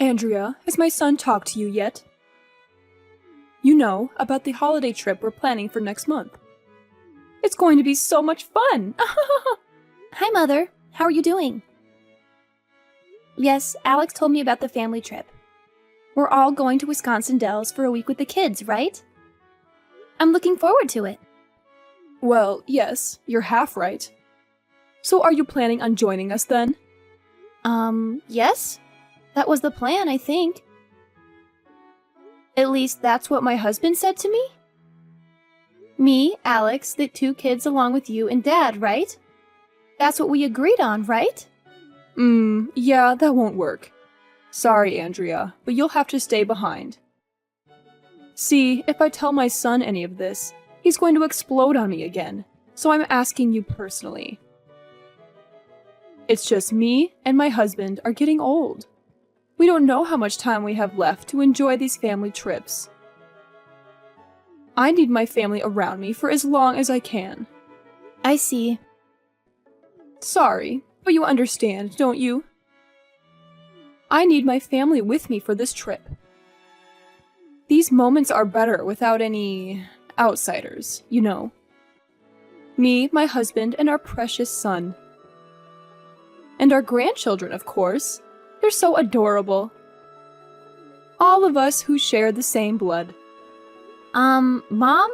Andrea, has my son talked to you yet? You know, about the holiday trip we're planning for next month. It's going to be so much fun! Hi, Mother. How are you doing? Yes, Alex told me about the family trip. We're all going to Wisconsin Dells for a week with the kids, right? I'm looking forward to it. Well, yes, you're half right. So are you planning on joining us then? Yes. That was the plan, I think. At least that's what my husband said to me. Me, Alex, the 2 kids along with you and Dad, right? That's what we agreed on, right? Yeah, that won't work. Sorry, Andrea, but you'll have to stay behind. See, if I tell my son any of this, he's going to explode on me again, so I'm asking you personally. It's just me and my husband are getting old. We don't know how much time we have left to enjoy these family trips. I need my family around me for as long as I can. I see. Sorry, but you understand, don't you? I need my family with me for this trip. These moments are better without any outsiders, you know. Me, my husband, and our precious son. And our grandchildren, of course. They're so adorable. All of us who share the same blood. Mom?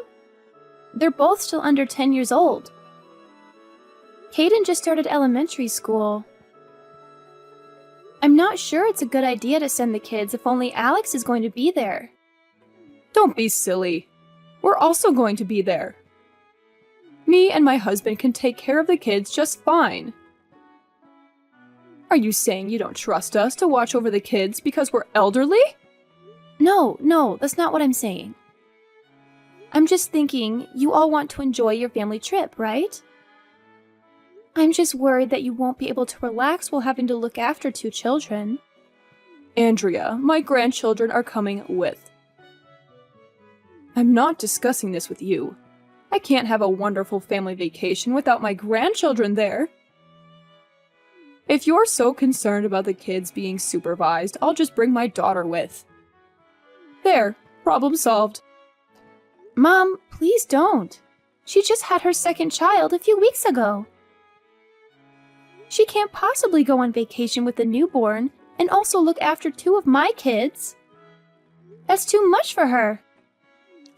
They're both still under 10 years old. Caden just started elementary school. I'm not sure it's a good idea to send the kids if only Alex is going to be there. Don't be silly. We're also going to be there. Me and my husband can take care of the kids just fine. Are you saying you don't trust us to watch over the kids because we're elderly? No, that's not what I'm saying. I'm just thinking you all want to enjoy your family trip, right? I'm just worried that you won't be able to relax while having to look after 2 children. Andrea, my grandchildren are coming with. I'm not discussing this with you. I can't have a wonderful family vacation without my grandchildren there. If you're so concerned about the kids being supervised, I'll just bring my daughter with. There, problem solved. Mom, please don't. She just had her 2nd child a few weeks ago. She can't possibly go on vacation with the newborn and also look after 2 of my kids. That's too much for her.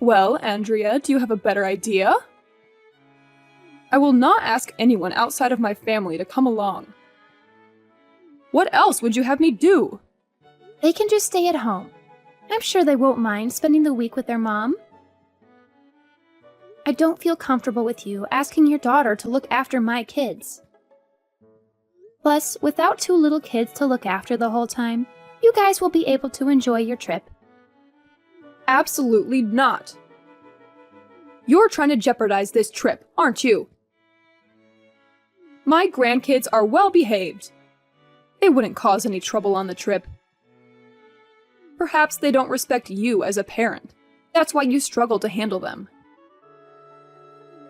Well, Andrea, do you have a better idea? I will not ask anyone outside of my family to come along. What else would you have me do? They can just stay at home. I'm sure they won't mind spending the week with their mom. I don't feel comfortable with you asking your daughter to look after my kids. Plus, without 2 little kids to look after the whole time, you guys will be able to enjoy your trip. Absolutely not. You're trying to jeopardize this trip, aren't you? My grandkids are well behaved. They wouldn't cause any trouble on the trip. Perhaps they don't respect you as a parent. That's why you struggle to handle them.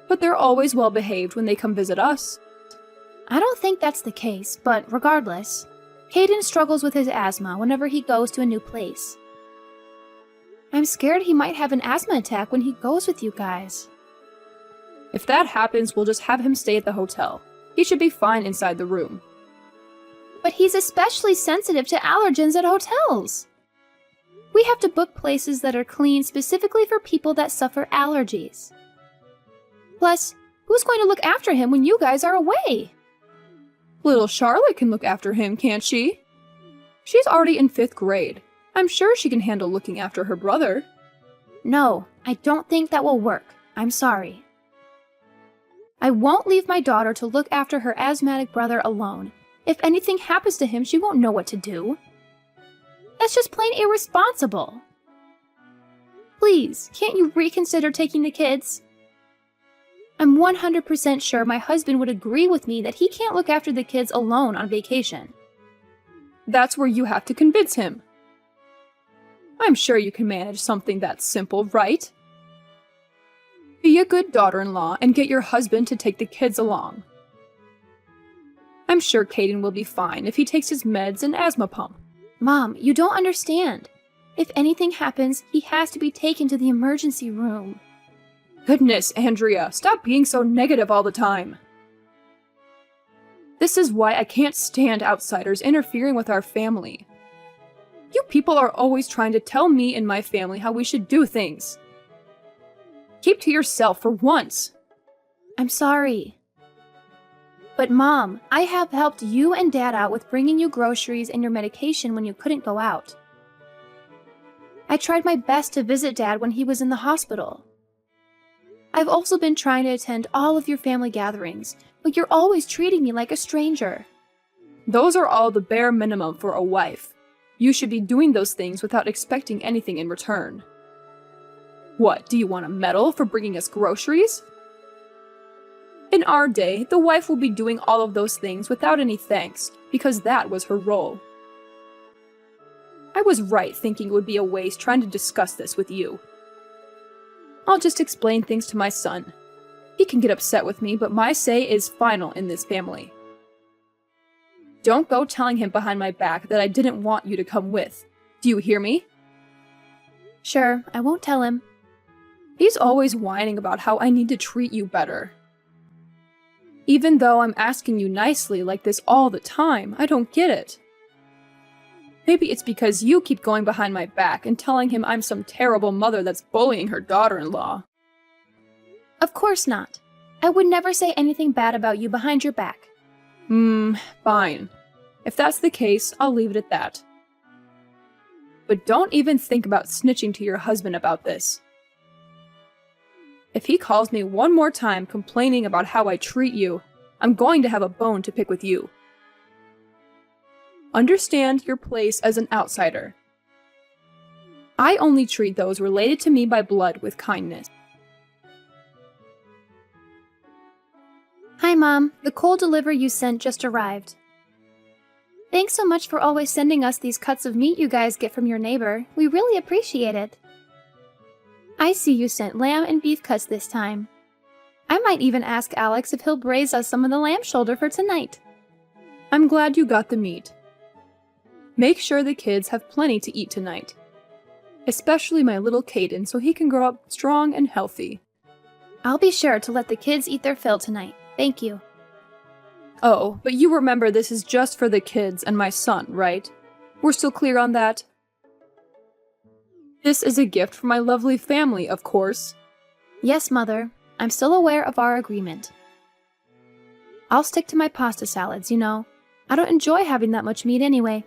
But they're always well behaved when they come visit us. I don't think that's the case, but regardless, Caden struggles with his asthma whenever he goes to a new place. I'm scared he might have an asthma attack when he goes with you guys. If that happens, we'll just have him stay at the hotel. He should be fine inside the room. But he's especially sensitive to allergens at hotels. We have to book places that are clean specifically for people that suffer allergies. Plus, who's going to look after him when you guys are away? Little Charlotte can look after him, can't she? She's already in 5th grade. I'm sure she can handle looking after her brother. No, I don't think that will work. I'm sorry. I won't leave my daughter to look after her asthmatic brother alone. If anything happens to him, she won't know what to do. That's just plain irresponsible. Please, can't you reconsider taking the kids? I'm 100% sure my husband would agree with me that he can't look after the kids alone on vacation. That's where you have to convince him. I'm sure you can manage something that simple, right? Be a good daughter-in-law and get your husband to take the kids along. I'm sure Caden will be fine if he takes his meds and asthma pump. Mom, you don't understand. If anything happens, he has to be taken to the emergency room. Goodness, Andrea, stop being so negative all the time. This is why I can't stand outsiders interfering with our family. You people are always trying to tell me and my family how we should do things. Keep to yourself for once. I'm sorry. But Mom, I have helped you and Dad out with bringing you groceries and your medication when you couldn't go out. I tried my best to visit Dad when he was in the hospital. I've also been trying to attend all of your family gatherings, but you're always treating me like a stranger. Those are all the bare minimum for a wife. You should be doing those things without expecting anything in return. What, do you want a medal for bringing us groceries? In our day, the wife will be doing all of those things without any thanks, because that was her role. I was right thinking it would be a waste trying to discuss this with you. I'll just explain things to my son. He can get upset with me, but my say is final in this family. Don't go telling him behind my back that I didn't want you to come with. Do you hear me? Sure, I won't tell him. He's always whining about how I need to treat you better. Even though I'm asking you nicely like this all the time, I don't get it. Maybe it's because you keep going behind my back and telling him I'm some terrible mother that's bullying her daughter-in-law. Of course not. I would never say anything bad about you behind your back. Fine. If that's the case, I'll leave it at that. But don't even think about snitching to your husband about this. If he calls me one more time complaining about how I treat you, I'm going to have a bone to pick with you. Understand your place as an outsider. I only treat those related to me by blood with kindness. Hi, Mom. The coal delivery you sent just arrived. Thanks so much for always sending us these cuts of meat you guys get from your neighbor. We really appreciate it. I see you sent lamb and beef cuts this time. I might even ask Alex if he'll braise us some of the lamb shoulder for tonight. I'm glad you got the meat. Make sure the kids have plenty to eat tonight. Especially my little Caden, so he can grow up strong and healthy. I'll be sure to let the kids eat their fill tonight. Thank you. Oh, but you remember this is just for the kids and my son, right? We're still clear on that? This is a gift from my lovely family, of course. Yes, Mother. I'm still aware of our agreement. I'll stick to my pasta salads, you know. I don't enjoy having that much meat anyway.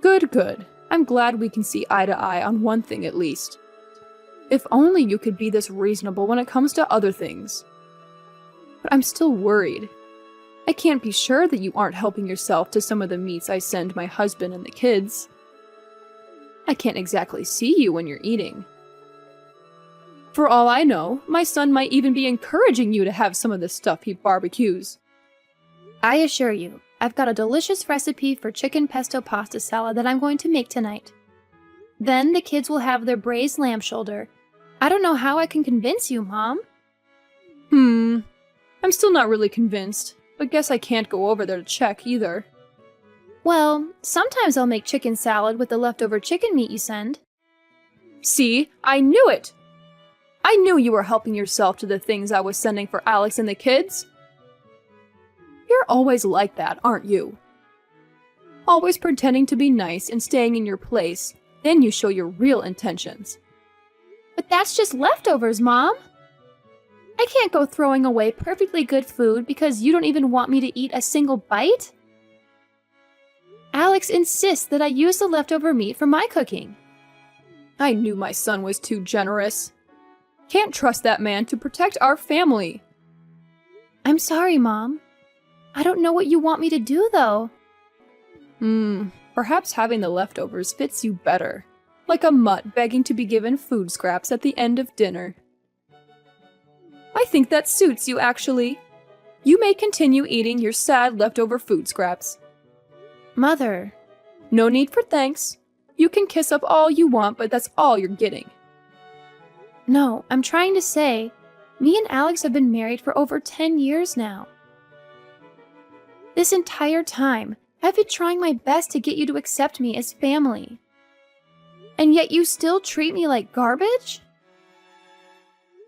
Good, good. I'm glad we can see eye to eye on one thing at least. If only you could be this reasonable when it comes to other things. But I'm still worried. I can't be sure that you aren't helping yourself to some of the meats I send my husband and the kids. I can't exactly see you when you're eating. For all I know, my son might even be encouraging you to have some of the stuff he barbecues. I assure you, I've got a delicious recipe for chicken pesto pasta salad that I'm going to make tonight. Then the kids will have their braised lamb shoulder. I don't know how I can convince you, Mom. I'm still not really convinced, but guess I can't go over there to check either. Well, sometimes I'll make chicken salad with the leftover chicken meat you send. See, I knew it! I knew you were helping yourself to the things I was sending for Alex and the kids. You're always like that, aren't you? Always pretending to be nice and staying in your place, then you show your real intentions. But that's just leftovers, Mom! I can't go throwing away perfectly good food because you don't even want me to eat a single bite? Alex insists that I use the leftover meat for my cooking. I knew my son was too generous. Can't trust that man to protect our family. I'm sorry, Mom. I don't know what you want me to do, though. Perhaps having the leftovers fits you better. Like a mutt begging to be given food scraps at the end of dinner. I think that suits you, actually. You may continue eating your sad leftover food scraps. Mother. No need for thanks. You can kiss up all you want, but that's all you're getting. No, I'm trying to say, me and Alex have been married for over 10 years now. This entire time, I've been trying my best to get you to accept me as family. And yet you still treat me like garbage?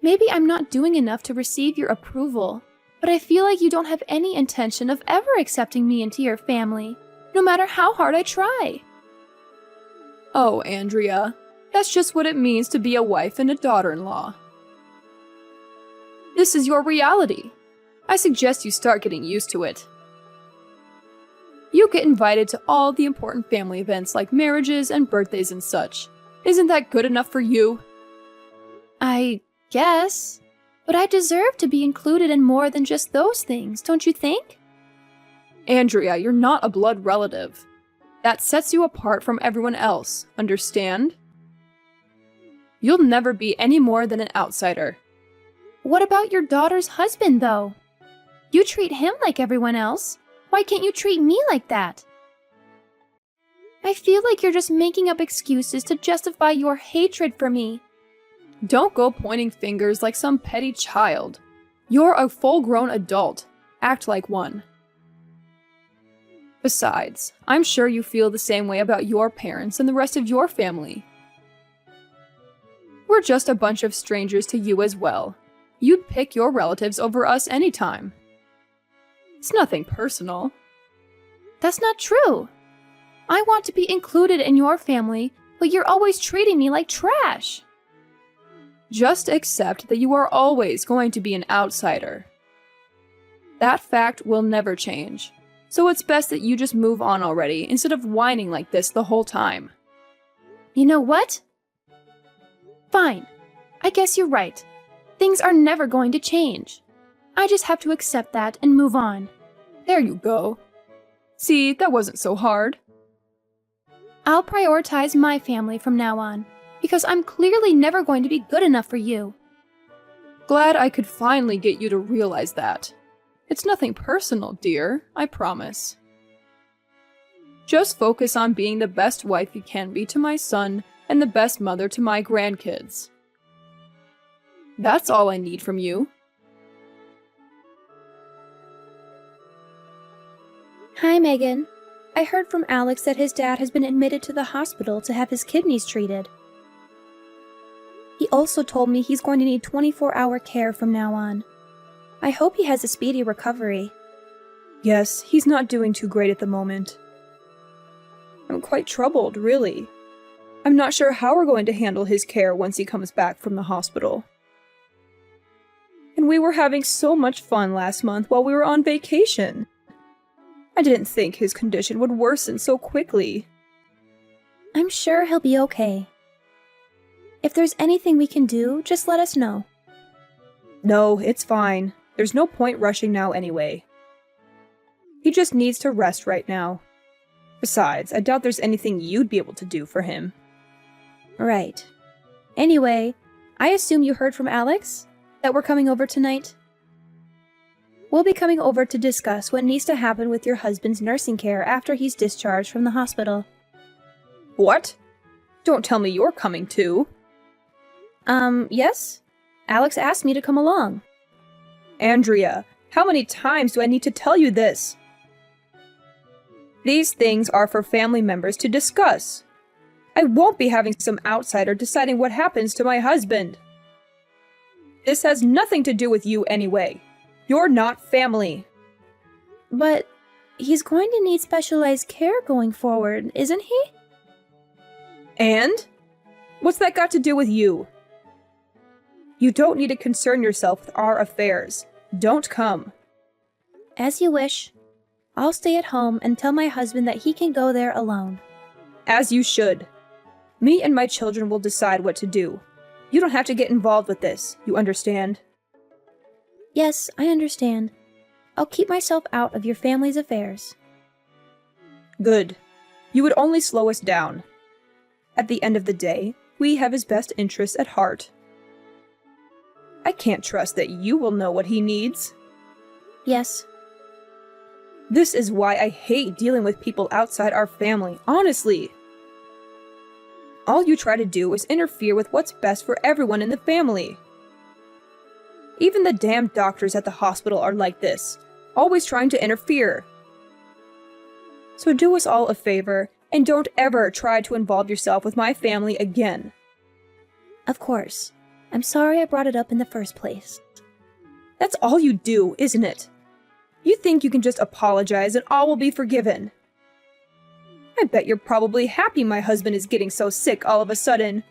Maybe I'm not doing enough to receive your approval, but I feel like you don't have any intention of ever accepting me into your family, no matter how hard I try. Oh, Andrea, that's just what it means to be a wife and a daughter-in-law. This is your reality. I suggest you start getting used to it. You get invited to all the important family events like marriages and birthdays and such. Isn't that good enough for you? I guess. But I deserve to be included in more than just those things, don't you think? Andrea, you're not a blood relative. That sets you apart from everyone else, understand? You'll never be any more than an outsider. What about your daughter's husband, though? You treat him like everyone else. Why can't you treat me like that? I feel like you're just making up excuses to justify your hatred for me. Don't go pointing fingers like some petty child. You're a full-grown adult. Act like one. Besides, I'm sure you feel the same way about your parents and the rest of your family. We're just a bunch of strangers to you as well. You'd pick your relatives over us anytime. It's nothing personal. That's not true. I want to be included in your family, but you're always treating me like trash. Just accept that you are always going to be an outsider. That fact will never change, so it's best that you just move on already instead of whining like this the whole time. You know what? Fine. I guess you're right. Things are never going to change. I just have to accept that and move on. There you go. See, that wasn't so hard. I'll prioritize my family from now on, because I'm clearly never going to be good enough for you. Glad I could finally get you to realize that. It's nothing personal, dear, I promise. Just focus on being the best wife you can be to my son and the best mother to my grandkids. That's all I need from you. Hi, Megan. I heard from Alex that his dad has been admitted to the hospital to have his kidneys treated. He also told me he's going to need 24-hour care from now on. I hope he has a speedy recovery. Yes, he's not doing too great at the moment. I'm quite troubled, really. I'm not sure how we're going to handle his care once he comes back from the hospital. And we were having so much fun last month while we were on vacation. I didn't think his condition would worsen so quickly. I'm sure he'll be okay. If there's anything we can do, just let us know. No, it's fine. There's no point rushing now anyway. He just needs to rest right now. Besides, I doubt there's anything you'd be able to do for him. Right. Anyway, I assume you heard from Alex? That we're coming over tonight? We'll be coming over to discuss what needs to happen with your husband's nursing care after he's discharged from the hospital. What? Don't tell me you're coming too. Yes? Alex asked me to come along. Andrea, how many times do I need to tell you this? These things are for family members to discuss. I won't be having some outsider deciding what happens to my husband. This has nothing to do with you anyway. You're not family. But he's going to need specialized care going forward, isn't he? And? What's that got to do with you? You don't need to concern yourself with our affairs. Don't come. As you wish. I'll stay at home and tell my husband that he can go there alone. As you should. Me and my children will decide what to do. You don't have to get involved with this, you understand? Yes, I understand. I'll keep myself out of your family's affairs. Good. You would only slow us down. At the end of the day, we have his best interests at heart. I can't trust that you will know what he needs. Yes. This is why I hate dealing with people outside our family, honestly. All you try to do is interfere with what's best for everyone in the family. Even the damn doctors at the hospital are like this, always trying to interfere. So do us all a favor, and don't ever try to involve yourself with my family again. Of course. I'm sorry I brought it up in the first place. That's all you do, isn't it? You think you can just apologize and all will be forgiven. I bet you're probably happy my husband is getting so sick all of a sudden.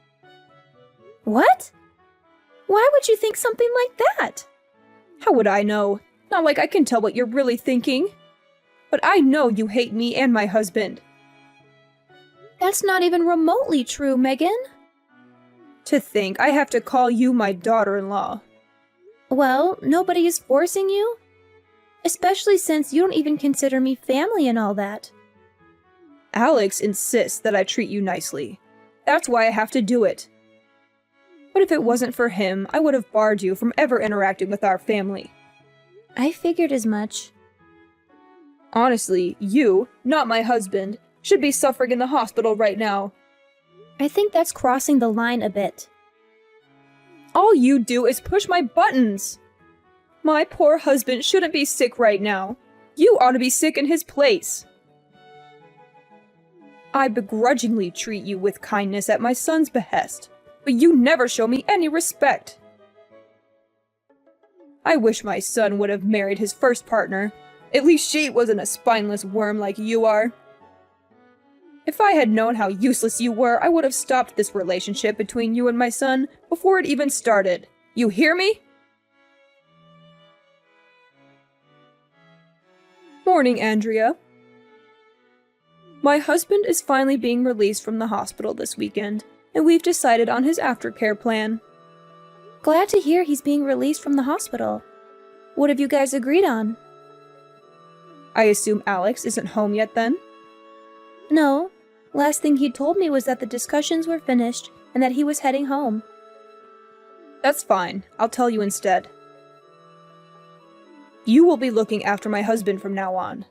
What? Why would you think something like that? How would I know? Not like I can tell what you're really thinking. But I know you hate me and my husband. That's not even remotely true, Megan. To think I have to call you my daughter-in-law. Well, nobody is forcing you. Especially since you don't even consider me family and all that. Alex insists that I treat you nicely. That's why I have to do it. But if it wasn't for him, I would have barred you from ever interacting with our family. I figured as much. Honestly, you, not my husband, should be suffering in the hospital right now. I think that's crossing the line a bit. All you do is push my buttons. My poor husband shouldn't be sick right now. You ought to be sick in his place. I begrudgingly treat you with kindness at my son's behest, but you never show me any respect. I wish my son would have married his first partner. At least she wasn't a spineless worm like you are. If I had known how useless you were, I would have stopped this relationship between you and my son before it even started. You hear me? Morning, Andrea. My husband is finally being released from the hospital this weekend, and we've decided on his aftercare plan. Glad to hear he's being released from the hospital. What have you guys agreed on? I assume Alex isn't home yet then? No. Last thing he told me was that the discussions were finished and that he was heading home. That's fine. I'll tell you instead. You will be looking after my husband from now on.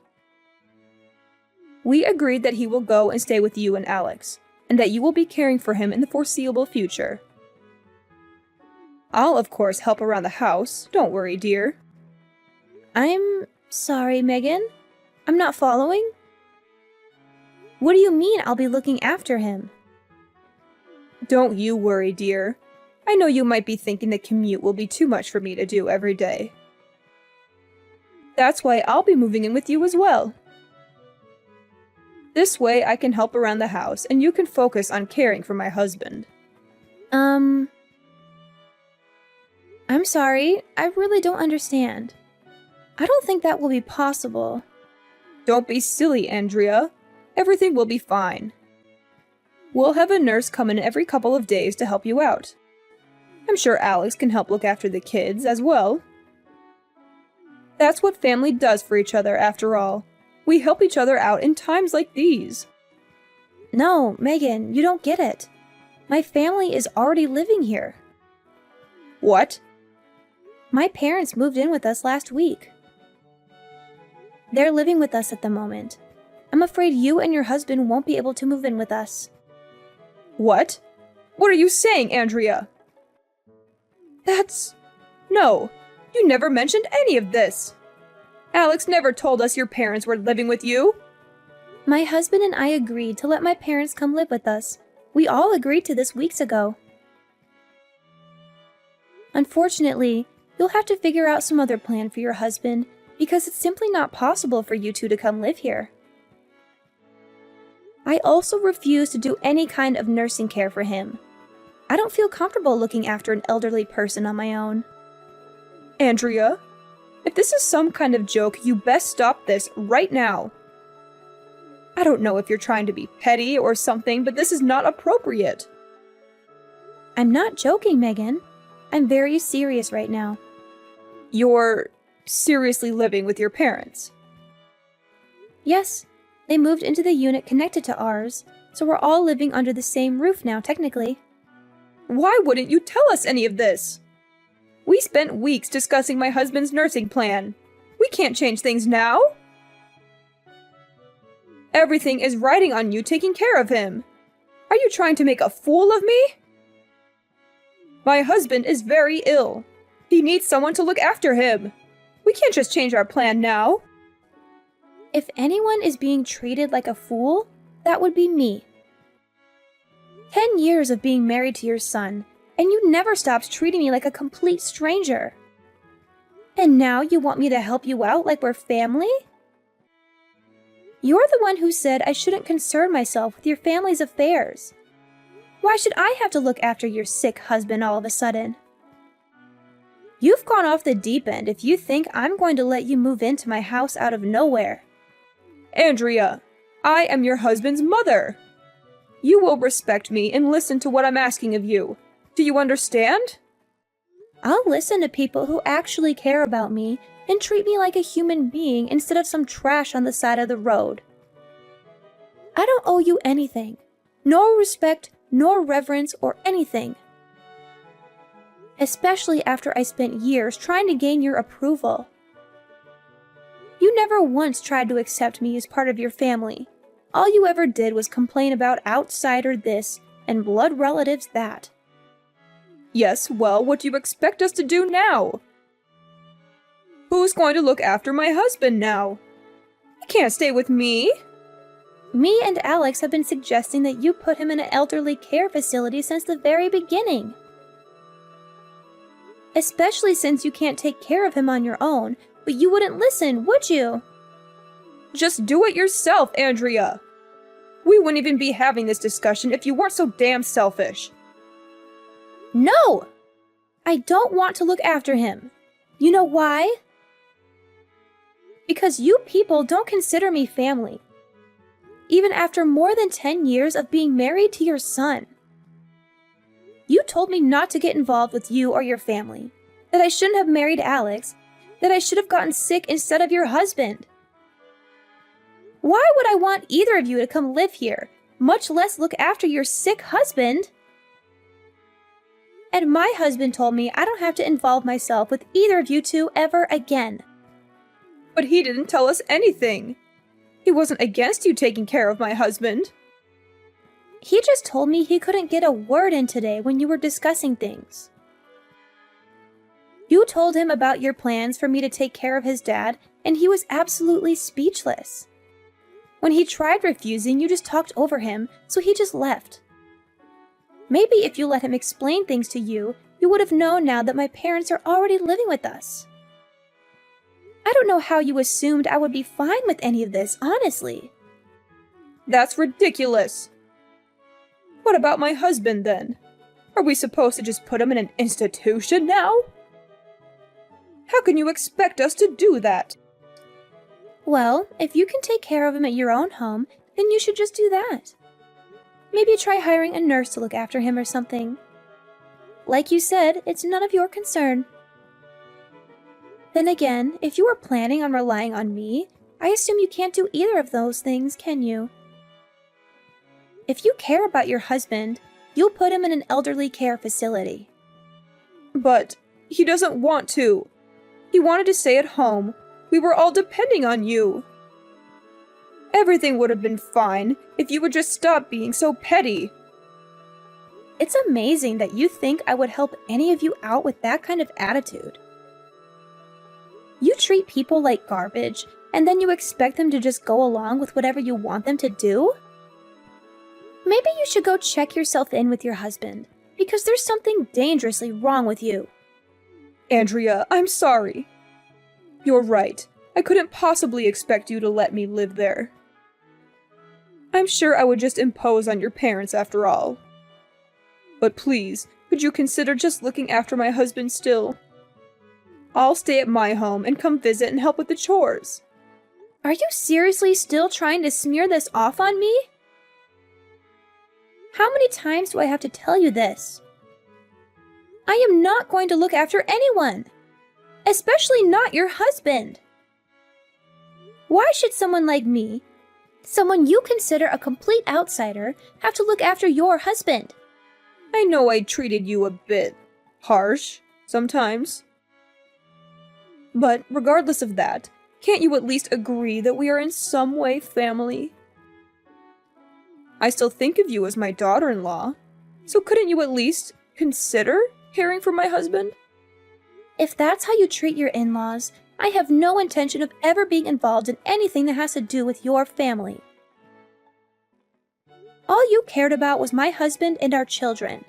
We agreed that he will go and stay with you and Alex, and that you will be caring for him in the foreseeable future. I'll, of course, help around the house. Don't worry, dear. I'm sorry, Megan. I'm not following. What do you mean I'll be looking after him? Don't you worry, dear. I know you might be thinking the commute will be too much for me to do every day. That's why I'll be moving in with you as well. This way I can help around the house and you can focus on caring for my husband. I'm sorry. I really don't understand. I don't think that will be possible. Don't be silly, Andrea. Everything will be fine. We'll have a nurse come in every couple of days to help you out. I'm sure Alex can help look after the kids as well. That's what family does for each other, after all. We help each other out in times like these. No, Megan, you don't get it. My family is already living here. What? My parents moved in with us last week. They're living with us at the moment. I'm afraid you and your husband won't be able to move in with us. What? What are you saying, Andrea? No, you never mentioned any of this. Alex never told us your parents were living with you. My husband and I agreed to let my parents come live with us. We all agreed to this weeks ago. Unfortunately, you'll have to figure out some other plan for your husband because it's simply not possible for you two to come live here. I also refuse to do any kind of nursing care for him. I don't feel comfortable looking after an elderly person on my own. Andrea, if this is some kind of joke, you best stop this right now. I don't know if you're trying to be petty or something, but this is not appropriate. I'm not joking, Megan. I'm very serious right now. You're seriously living with your parents? Yes, they moved into the unit connected to ours, so we're all living under the same roof now, technically. Why wouldn't you tell us any of this? We spent weeks discussing my husband's nursing plan. We can't change things now. Everything is riding on you taking care of him. Are you trying to make a fool of me? My husband is very ill. He needs someone to look after him. We can't just change our plan now. If anyone is being treated like a fool, that would be me. 10 years of being married to your son, and you never stopped treating me like a complete stranger. And now you want me to help you out like we're family? You're the one who said I shouldn't concern myself with your family's affairs. Why should I have to look after your sick husband all of a sudden? You've gone off the deep end if you think I'm going to let you move into my house out of nowhere. Andrea, I am your husband's mother. You will respect me and listen to what I'm asking of you. Do you understand? I'll listen to people who actually care about me and treat me like a human being instead of some trash on the side of the road. I don't owe you anything. No respect, nor reverence, or anything. Especially after I spent years trying to gain your approval. You never once tried to accept me as part of your family. All you ever did was complain about outsider this and blood relatives that. Yes, well, what do you expect us to do now? Who's going to look after my husband now? He can't stay with me. Me and Alex have been suggesting that you put him in an elderly care facility since the very beginning. Especially since you can't take care of him on your own, but you wouldn't listen, would you? Just do it yourself, Andrea. We wouldn't even be having this discussion if you weren't so damn selfish. No! I don't want to look after him. You know why? Because you people don't consider me family. Even after more than 10 years of being married to your son. You told me not to get involved with you or your family, that I shouldn't have married Alex, that I should have gotten sick instead of your husband. Why would I want either of you to come live here, much less look after your sick husband? And my husband told me I don't have to involve myself with either of you two ever again. But he didn't tell us anything. He wasn't against you taking care of my husband. He just told me he couldn't get a word in today when you were discussing things. You told him about your plans for me to take care of his dad, and he was absolutely speechless. When he tried refusing, you just talked over him, so he just left. Maybe if you let him explain things to you, you would have known now that my parents are already living with us. I don't know how you assumed I would be fine with any of this, honestly. That's ridiculous. What about my husband, then? Are we supposed to just put him in an institution now? How can you expect us to do that? Well, if you can take care of him at your own home, then you should just do that. Maybe try hiring a nurse to look after him or something. Like you said, it's none of your concern. Then again, if you are planning on relying on me, I assume you can't do either of those things, can you? If you care about your husband, you'll put him in an elderly care facility. But he doesn't want to. He wanted to stay at home. We were all depending on you. Everything would have been fine if you would just stop being so petty. It's amazing that you think I would help any of you out with that kind of attitude. You treat people like garbage, and then you expect them to just go along with whatever you want them to do? Maybe you should go check yourself in with your husband, because there's something dangerously wrong with you. Andrea, I'm sorry. You're right. I couldn't possibly expect you to let me live there. I'm sure I would just impose on your parents after all. But please, could you consider just looking after my husband still? I'll stay at my home and come visit and help with the chores. Are you seriously still trying to smear this off on me? How many times do I have to tell you this? I am not going to look after anyone, especially not your husband. Why should someone like me, someone you consider a complete outsider, have to look after your husband? I know I treated you a bit harsh sometimes. But regardless of that, can't you at least agree that we are in some way family? I still think of you as my daughter-in-law, so couldn't you at least consider caring for my husband? If that's how you treat your in-laws, I have no intention of ever being involved in anything that has to do with your family. All you cared about was my husband and our children.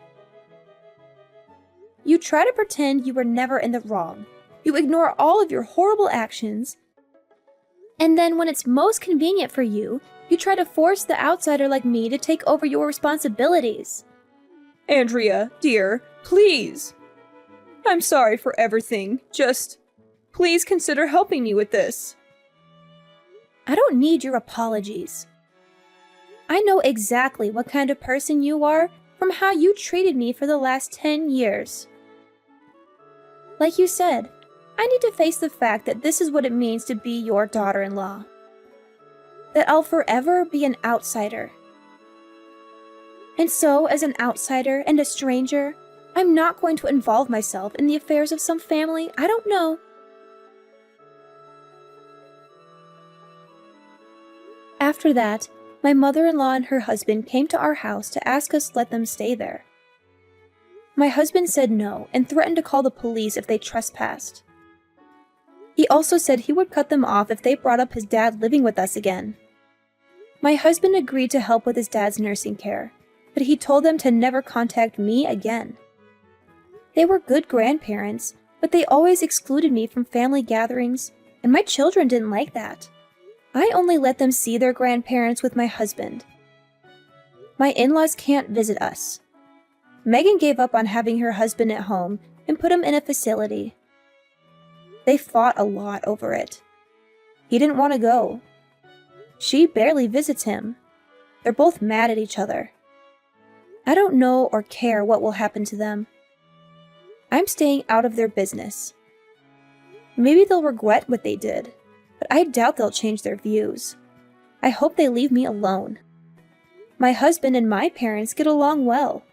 You try to pretend you were never in the wrong. You ignore all of your horrible actions. And then when it's most convenient for you, you try to force the outsider like me to take over your responsibilities. Andrea, dear, please. I'm sorry for everything. Just, please consider helping me with this. I don't need your apologies. I know exactly what kind of person you are from how you treated me for the last 10 years. Like you said, I need to face the fact that this is what it means to be your daughter-in-law. That I'll forever be an outsider. And so, as an outsider and a stranger, I'm not going to involve myself in the affairs of some family I don't know. After that, my mother-in-law and her husband came to our house to ask us to let them stay there. My husband said no and threatened to call the police if they trespassed. He also said he would cut them off if they brought up his dad living with us again. My husband agreed to help with his dad's nursing care, but he told them to never contact me again. They were good grandparents, but they always excluded me from family gatherings, and my children didn't like that. I only let them see their grandparents with my husband. My in-laws can't visit us. Megan gave up on having her husband at home and put him in a facility. They fought a lot over it. He didn't want to go. She barely visits him. They're both mad at each other. I don't know or care what will happen to them. I'm staying out of their business. Maybe they'll regret what they did, but I doubt they'll change their views. I hope they leave me alone. My husband and my parents get along well.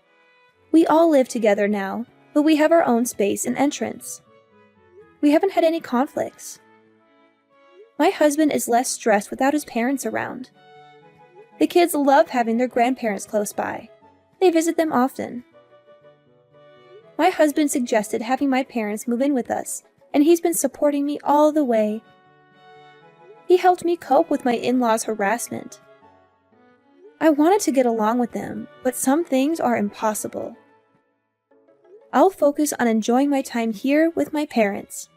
We all live together now, but we have our own space and entrance. We haven't had any conflicts. My husband is less stressed without his parents around. The kids love having their grandparents close by. They visit them often. My husband suggested having my parents move in with us, and he's been supporting me all the way. He helped me cope with my in-laws' harassment. I wanted to get along with them, but some things are impossible. I'll focus on enjoying my time here with my parents.